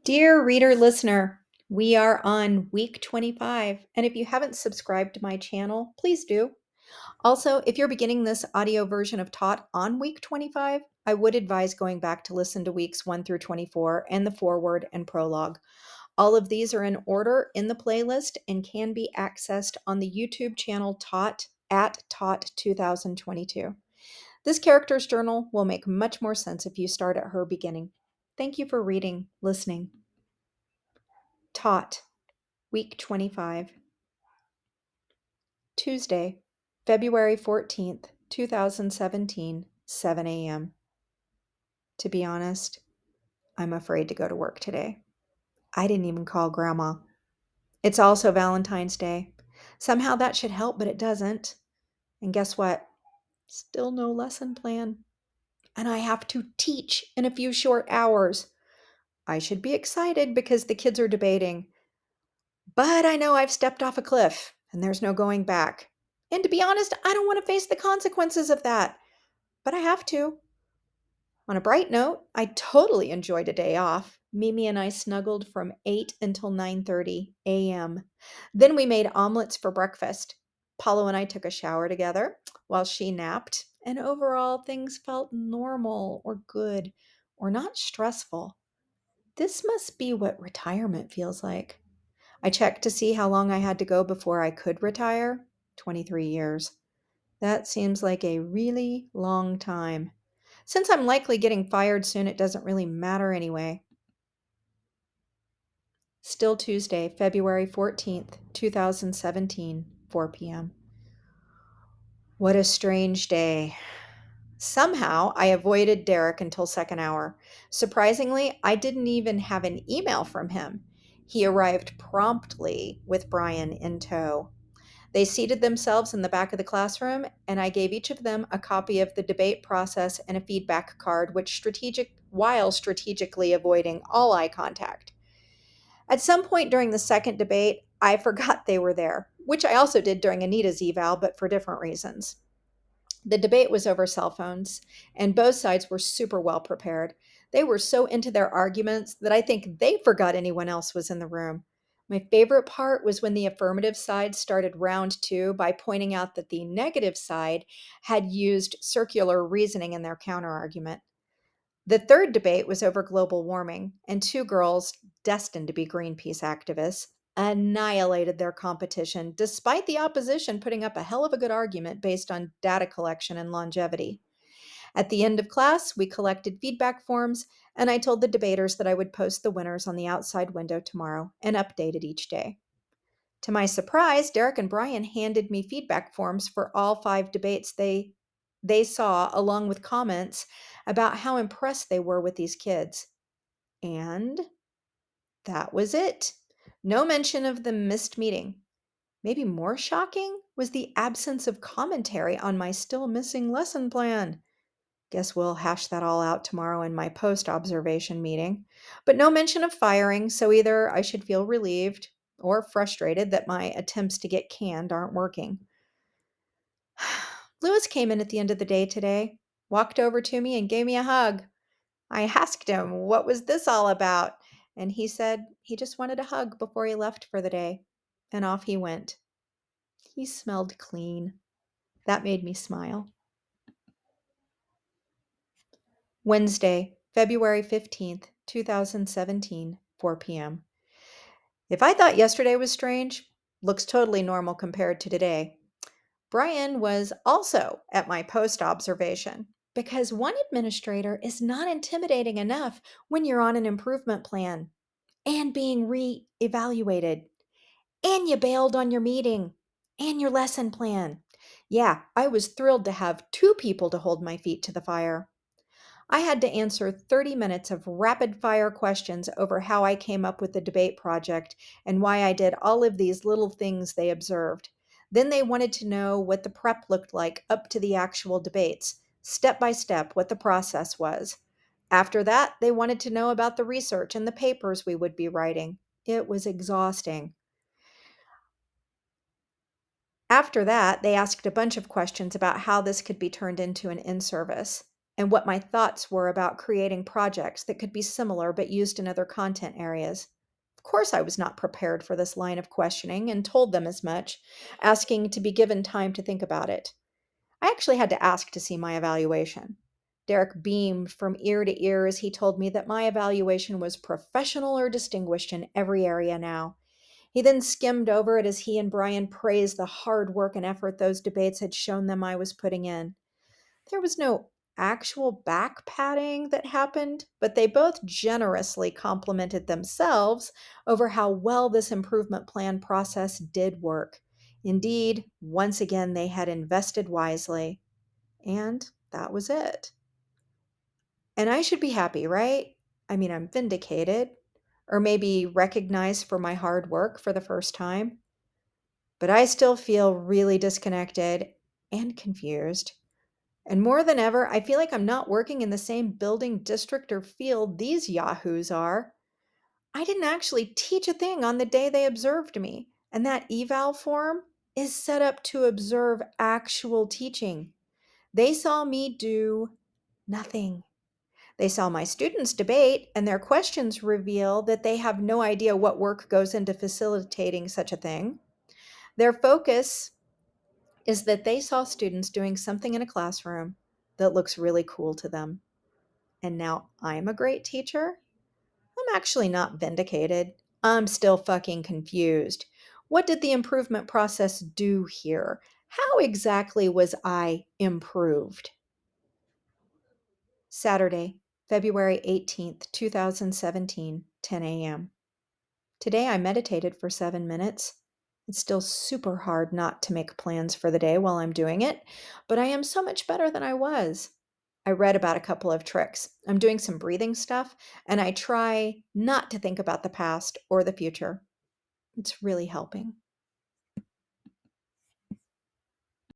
Dear reader listener, we are on week 25, and if you haven't subscribed to my channel, please do. Also, if you're beginning this audio version of Taught on week 25, I would advise going back to listen to weeks 1 through 24 and the foreword and prologue. All of these are in order in the playlist and can be accessed on the YouTube channel Taught at Taught 2022. This character's journal will make much more sense if you start at her beginning. Thank you for reading, listening. Taught. Week 25. Tuesday, February 14th, 2017, 7 a.m. To be honest, I'm afraid to go to work today. I didn't even call Grandma. It's also Valentine's Day. Somehow that should help, but it doesn't. And guess what? Still no lesson plan. And I have to teach in a few short hours. I should be excited because the kids are debating. But I know I've stepped off a cliff and there's no going back. And to be honest, I don't want to face the consequences of that, but I have to. On a bright note, I totally enjoyed a day off. Mimi and I snuggled from 8 until 9:30 a.m. Then we made omelets for breakfast. Paulo and I took a shower together while she napped, and overall things felt normal or good or not stressful. This must be what retirement feels like. I checked to see how long I had to go before I could retire. 23 years. That seems like a really long time. Since I'm likely getting fired soon, it doesn't really matter anyway. Still Tuesday, February 14th, 2017, 4 p.m. What a strange day. Somehow, I avoided Derek until second hour. Surprisingly, I didn't even have an email from him. He arrived promptly with Brian in tow. They seated themselves in the back of the classroom, and I gave each of them a copy of the debate process and a feedback card, while strategically avoiding all eye contact. At some point during the second debate, I forgot they were there, which I also did during Anita's eval, but for different reasons. The debate was over cell phones, and both sides were super well prepared. They were so into their arguments that I think they forgot anyone else was in the room. My favorite part was when the affirmative side started round two by pointing out that the negative side had used circular reasoning in their counterargument. The third debate was over global warming, and two girls, destined to be Greenpeace activists, annihilated their competition, despite the opposition putting up a hell of a good argument based on data collection and longevity. At the end of class, we collected feedback forms, and I told the debaters that I would post the winners on the outside window tomorrow and update it each day. To my surprise, Derek and Brian handed me feedback forms for all 5 debates they saw, along with comments about how impressed they were with these kids. And that was it. No mention of the missed meeting. Maybe more shocking was the absence of commentary on my still missing lesson plan. Guess we'll hash that all out tomorrow in my post observation meeting. But no mention of firing, so either I should feel relieved or frustrated that my attempts to get canned aren't working. Lewis came in at the end of the day today, walked over to me, and gave me a hug. I asked him, what was this all about? And he said he just wanted a hug before he left for the day. And off he went. He smelled clean. That made me smile. Wednesday, February 15th, 2017, 4 p.m. If I thought yesterday was strange, looks totally normal compared to today. Brian was also at my post observation because one administrator is not intimidating enough when you're on an improvement plan and being re-evaluated, and you bailed on your meeting and your lesson plan. Yeah, I was thrilled to have 2 people to hold my feet to the fire. I had to answer 30 minutes of rapid fire questions over how I came up with the debate project and why I did all of these little things they observed. Then they wanted to know what the prep looked like up to the actual debates, step by step, what the process was. After that, they wanted to know about the research and the papers we would be writing. It was exhausting. After that, they asked a bunch of questions about how this could be turned into an in-service. and what my thoughts were about creating projects that could be similar but used in other content areas. Of course, I was not prepared for this line of questioning and told them as much, asking to be given time to think about it. I actually had to ask to see my evaluation. Derek beamed from ear to ear as he told me that my evaluation was professional or distinguished in every area now. He then skimmed over it as he and Brian praised the hard work and effort those debates had shown them I was putting in. There was no actual back patting that happened, but they both generously complimented themselves over how well this improvement plan process did work. Indeed, once again, they had invested wisely. And that was it. And I should be happy, right? I mean, I'm vindicated, or maybe recognized for my hard work for the first time. But I still feel really disconnected and confused. And more than ever, I feel like I'm not working in the same building, district, or field these yahoos are. I didn't actually teach a thing on the day they observed me, and that eval form is set up to observe actual teaching. They saw me do nothing. They saw my students debate, and their questions reveal that they have no idea what work goes into facilitating such a thing. Their focus is that they saw students doing something in a classroom that looks really cool to them. And now I'm a great teacher? I'm actually not vindicated. I'm still fucking confused. What did the improvement process do here? How exactly was I improved? Saturday, February 18th, 2017, 10 a.m. Today I meditated for 7 minutes. It's still super hard not to make plans for the day while I'm doing it, but I am so much better than I was. I read about a couple of tricks. I'm doing some breathing stuff, and I try not to think about the past or the future. It's really helping.